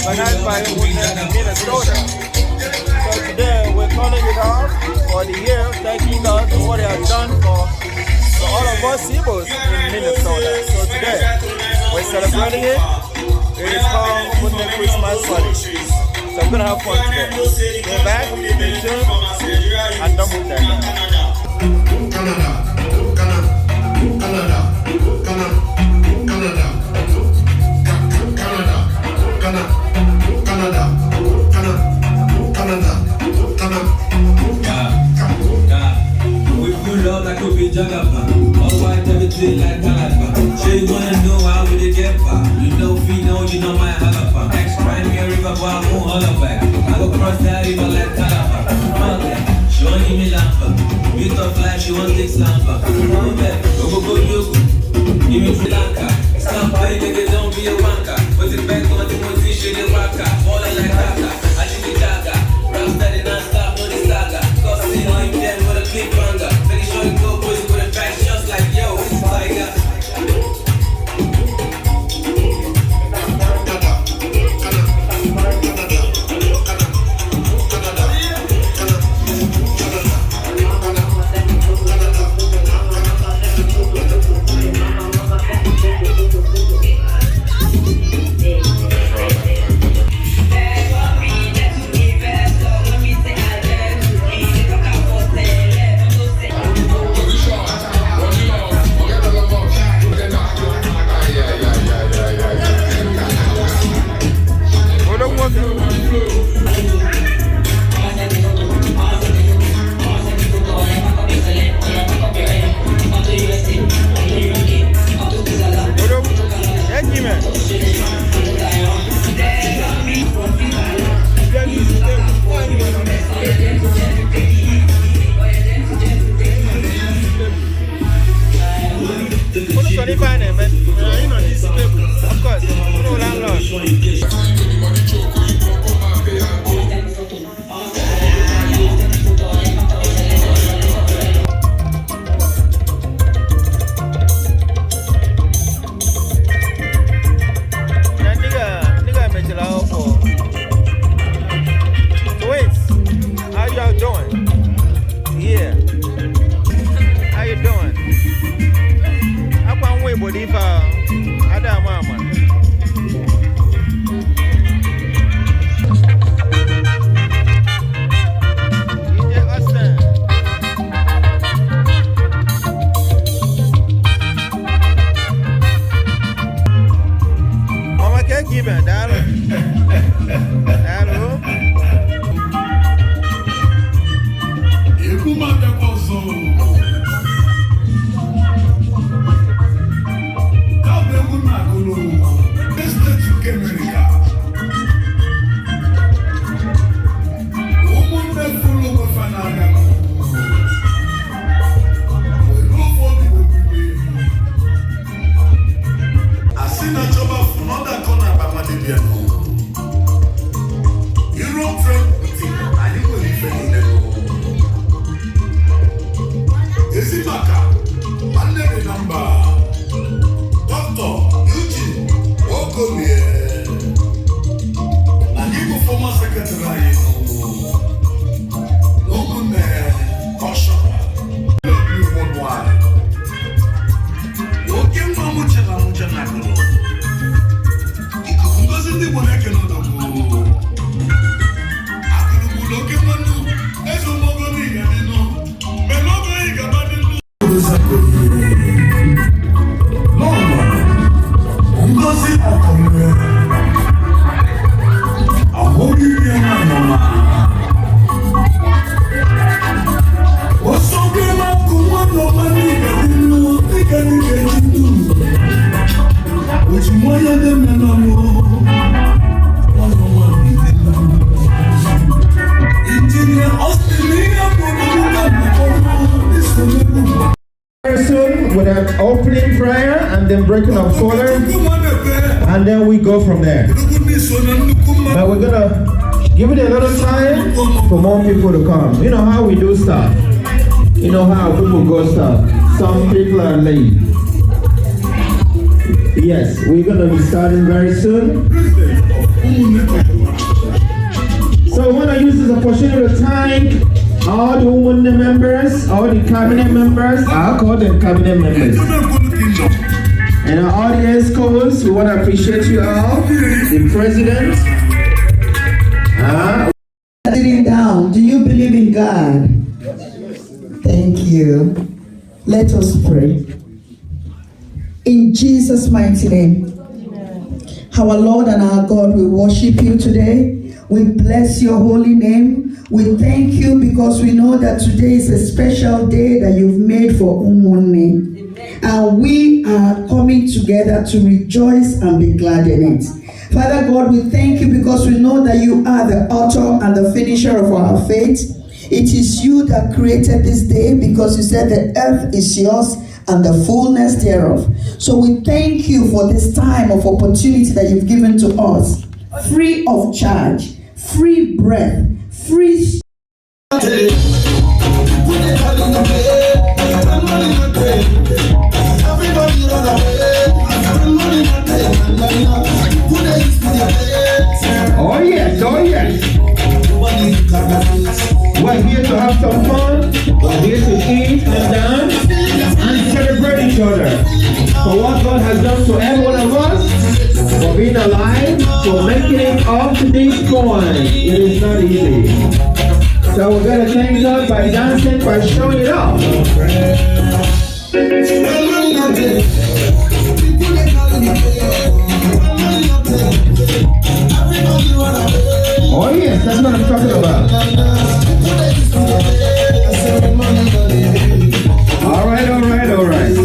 organized by Umunne in Minnesota. So today we're calling it off for the year, thanking God for what He has done for all of us Igbos in Minnesota. So today we're celebrating it. It is called Umunne Christmas Party. So we're gonna have fun today. Go back, stay tuned, and don't move that down. Canada, Canada, Canada, Canada, Canada, Canada, Canada, Canada. We pull up like a big jagger. All white everything like Canada. She wanna know how we dey get far. You know, you know my halapa. Ex-prime me a river, but I won't holler back. I go cross that river like Canada. She want give me lampa. Beat of life, she want take slampa. Go back, go yoga. Give me Sri Lanka. Stop playing niggas, don't be a wanker. Put it back on the position, the waka. Falling like Kaka, I should be Gaga. Rap steady non-stop, no the saga. Cause see how you dead with a cliffhanger. Make sure you go push with a back shots like yo, it's tiger. With an opening prayer and then breaking of color, and then we go from there. But we're gonna give it a little time for more people to come. You know how we do stuff. You know how people go stuff. Some people are late. Yes, we're gonna be starting very soon. So I want to use this opportunity to thank all the Umunne members, all the cabinet members. I'll call them cabinet members. And our audience calls, we want to appreciate you all. The president. Sitting down, do you believe in God? Thank you. Let us pray. In Jesus' mighty name. Our Lord and our God, we worship you today. We bless your holy name. We thank you because we know that today is a special day that you've made for Umunne. And we are coming together to rejoice and be glad in it. Father God, we thank you because we know that you are the author and the finisher of our faith. It is you that created this day because you said the earth is yours and the fullness thereof. So we thank you for this time of opportunity that you've given to us. Free of charge, free breath, free Oh yes, oh yes. We're here to have some fun. We're here to eat and dance and celebrate each other for what God has done to every one of us, for being alive, for making it up to this point. It is not easy. So we're going to thank God by dancing, by showing it off. Oh yes, that's what I'm talking about. All right, all right, all right.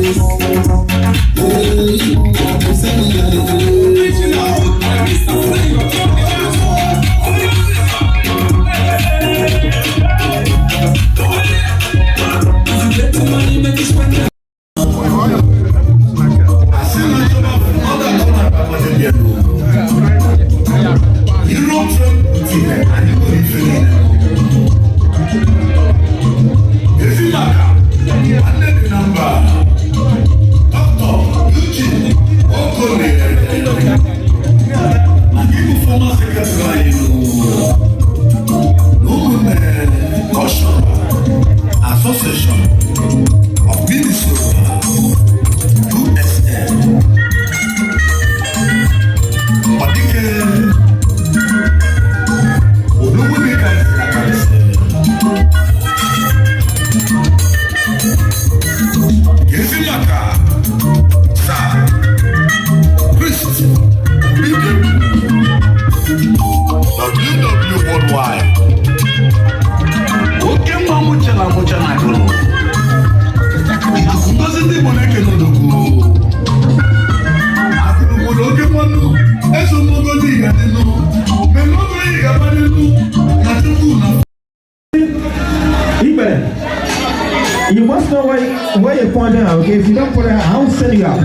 You must know where you point down, okay? If you don't put it out, I'll send you out.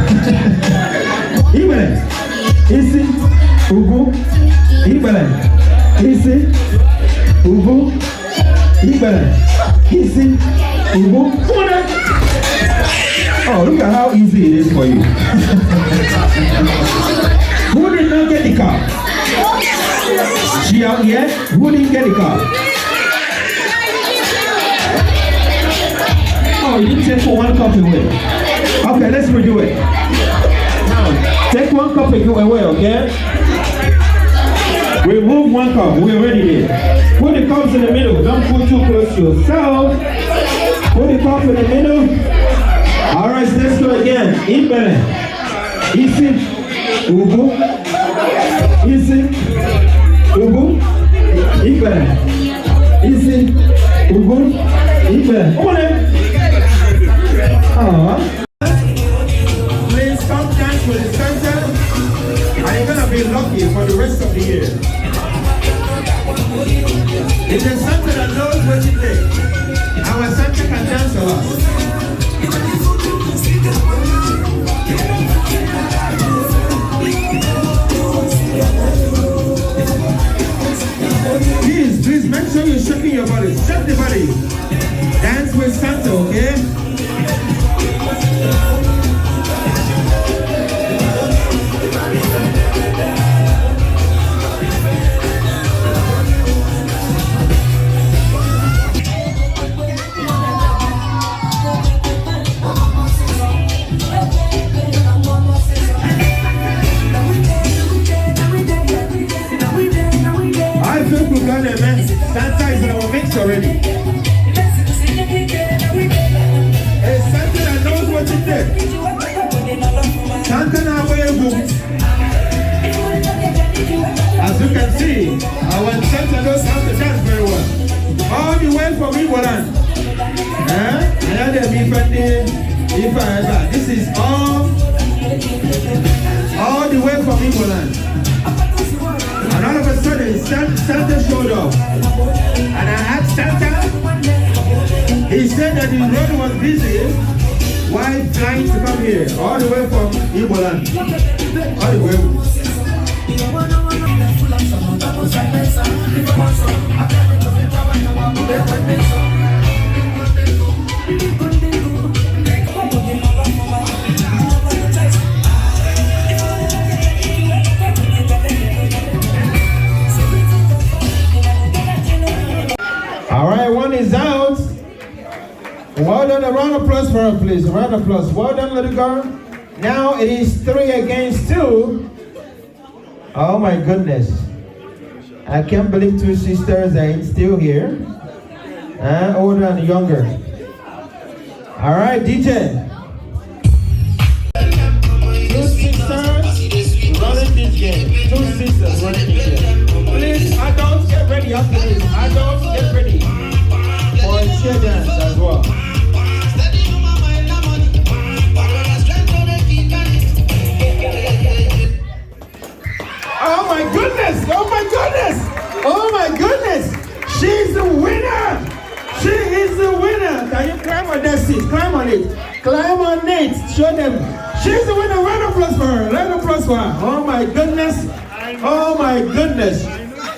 Ibele, isi, ugu, ibele, isi, ugu, ibele, isi, ugu, una. Oh, look at how easy it is for you. Who did not get the car? She out yet? Who didn't get the car? Oh, you didn't take for one cup away. Okay, let's redo it. Now, take one cup away, okay? Remove one cup. We're ready there. Put the cups in the middle. Don't put too close to yourself. Put the cup in the middle. All right, let's go again. Ibele. Isi. Ugu. Isi. Ugu. Ibele. Isi. Ugu. Ibele. Umunne. Please come dance with the center, and you're gonna be lucky for the rest of the year. It's a center that knows what it takes. Our center can dance a lot. Please make sure you're shaking your body. Shake the body. Dance with Santa, okay? from Igboland. This is all the way from Igboland. And all of a sudden, Santa showed up. And I asked Santa, he said that the road was busy. Why flying to come here? All the way from Igboland. All the way. All right, one is out. Well done, a round of applause for her, please. A round of applause. Well done, little girl. Now it is 3 against 2. Oh my goodness. I can't believe 2 sisters are still here. Older and younger. All right, DJ. 2 sisters running this game. 2 sisters running this game. Please, adults, get ready after this. Adults, get ready for a cheer dance as well. Oh my goodness! Oh my goodness! Oh my goodness! She's the winner! She is the winner! Can you climb on that seat? Climb on it! Climb on it! Show them! She's the winner! Round of applause for her! Round of applause for her! Oh my goodness! Oh my goodness!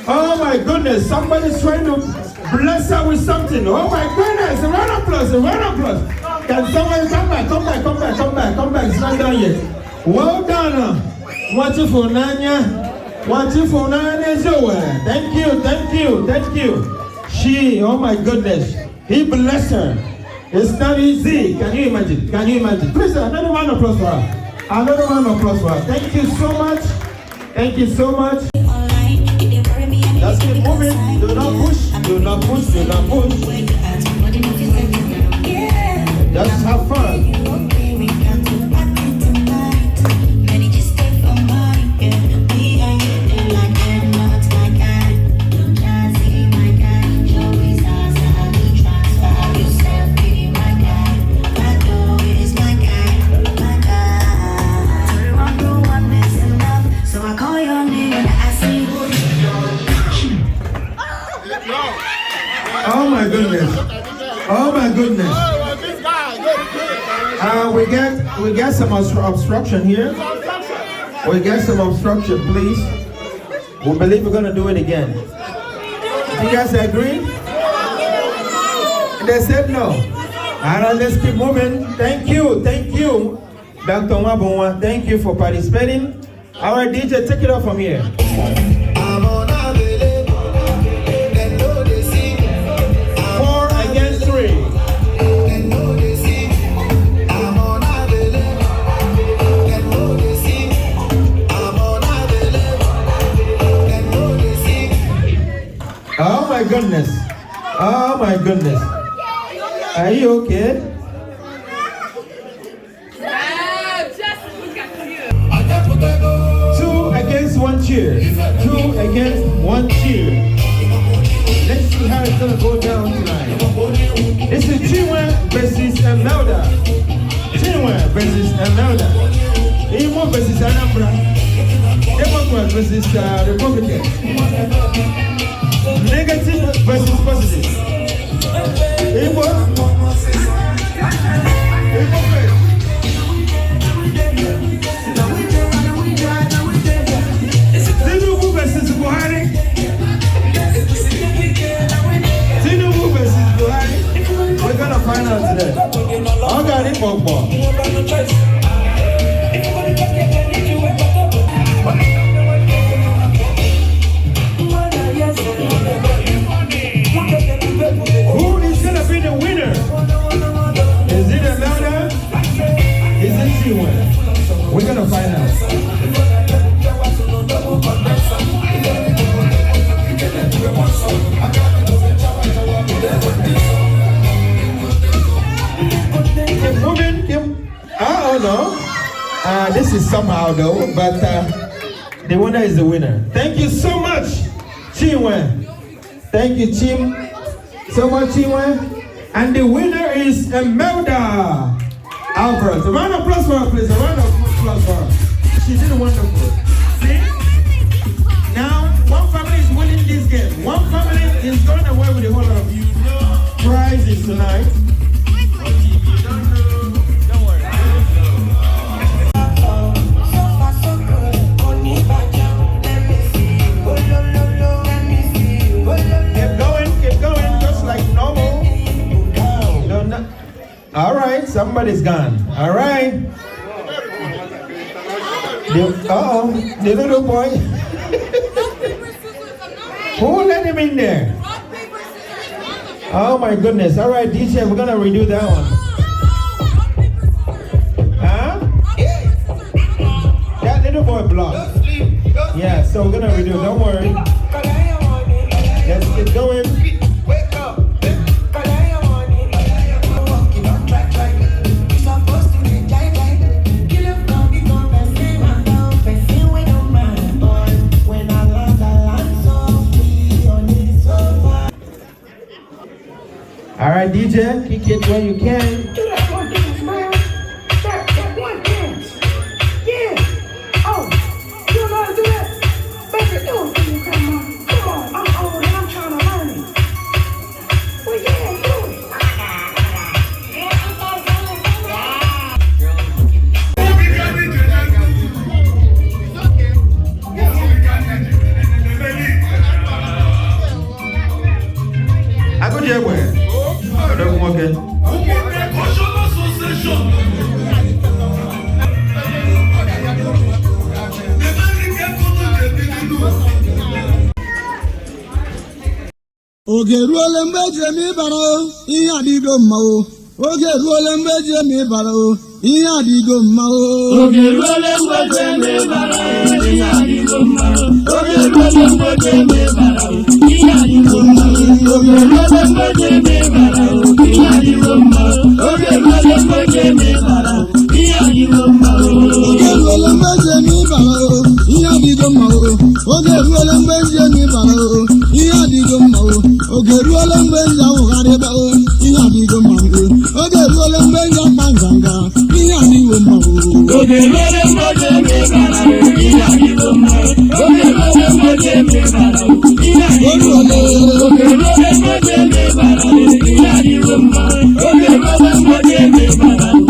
Oh my goodness! Somebody's trying to bless her with something! Oh my goodness! A round of applause! A round of applause! Can someone come back? Come back! Come back! Come back! Come back! It's not done yet! Well done! Wonderful, Nanya! Wonderful, Nanya Zoe! Thank you! Thank you! Thank you! She, oh my goodness! He blessed her! It's not easy! Can you imagine? Can you imagine? Please, another round of applause for her! Another round of applause for her! Thank you so much! Thank you so much! Just keep moving! Do not push! Do not push! Do not push! Just have fun! Oh my goodness! Oh my goodness! We get some obstruction here. We get some obstruction, please. We believe we're gonna do it again. Do you guys agree? They said no. Alright, let's keep moving. Thank you, Dr. Mabonwa. Thank you for participating. Alright, DJ, take it off from here. Oh my goodness. Oh my goodness. Are you okay? Two against one cheer. 2 against 1 cheer. Let's see how it's gonna go down tonight. This is Chinwe versus Imelda. Chinwe versus Imelda. Igbo versus Anambra. Democrat versus Republican. Negative versus positive. Igbo first. Tinubu versus Buhari. Tinubu versus Buhari. We're gonna find out today. Okay, who is gonna be the winner? Is it Imelda? Is it Chinwe? We're gonna find out. Keep moving, oh no. This is somehow though, but the winner is the winner. Thank you so much, Chinwe. Thank you, Chim. so much, Chinwe. And the winner is Imelda Alvarez. A round of applause for her, please. A round of applause for her. She did wonderful. See? Now, one family is winning this game. One family is going away with the whole of prizes tonight. Keep going, just like normal. No. All right, somebody's gone. All right. The little boy. Who let him in there? Oh my goodness. All right, DJ, we're gonna redo that one. Huh? That little boy blocked. Yeah, so we're gonna redo. Don't worry. Let's get going. All right, DJ, kick it when you can. Do that one dance, man. That one dance. Yeah. Oh, you know how to do that? Baby, do it for me, grandma. Come on, I'm old and I'm trying to learn it. Well, yeah, do it. I go there where? I don't want it. Oge ruole mgbe Jemi bara o, ihe adịgo mma o. Oge ruole mgbe Jemi bara o, ihe adịgo mma o. Oge ruole mgbe Jemi bara o, ihe adịgo mma o. Oge ruole mgbe Jemi bara o, ihe adịgo mma o. Oge ruole mgbe Jemi bara o, ihe adịgo mma o. Oge ruole mgbe Jemi bara o, ihe adịgo mma o. Oge ruole mgbe Jemi bara o, ihe adịgo mma o. Oge ruole mgbe Jemi bara o, ihe adịgo mma o. Oge ruole mgbe nja ụgharịba o, ihe adịgo mma o. Oge ruole mgbe nja kpanganga, ihe adịgo mma o. Oge ruole mgbe Jemi bara o, ihe adịgo mma o. Oge ruole mgbe Jemi bara o, ihe adịgo mma o. Oge ruole mgbe Jemi bara o, ihe adịgo mma o. Oge ruole mgbe Jemi bara o,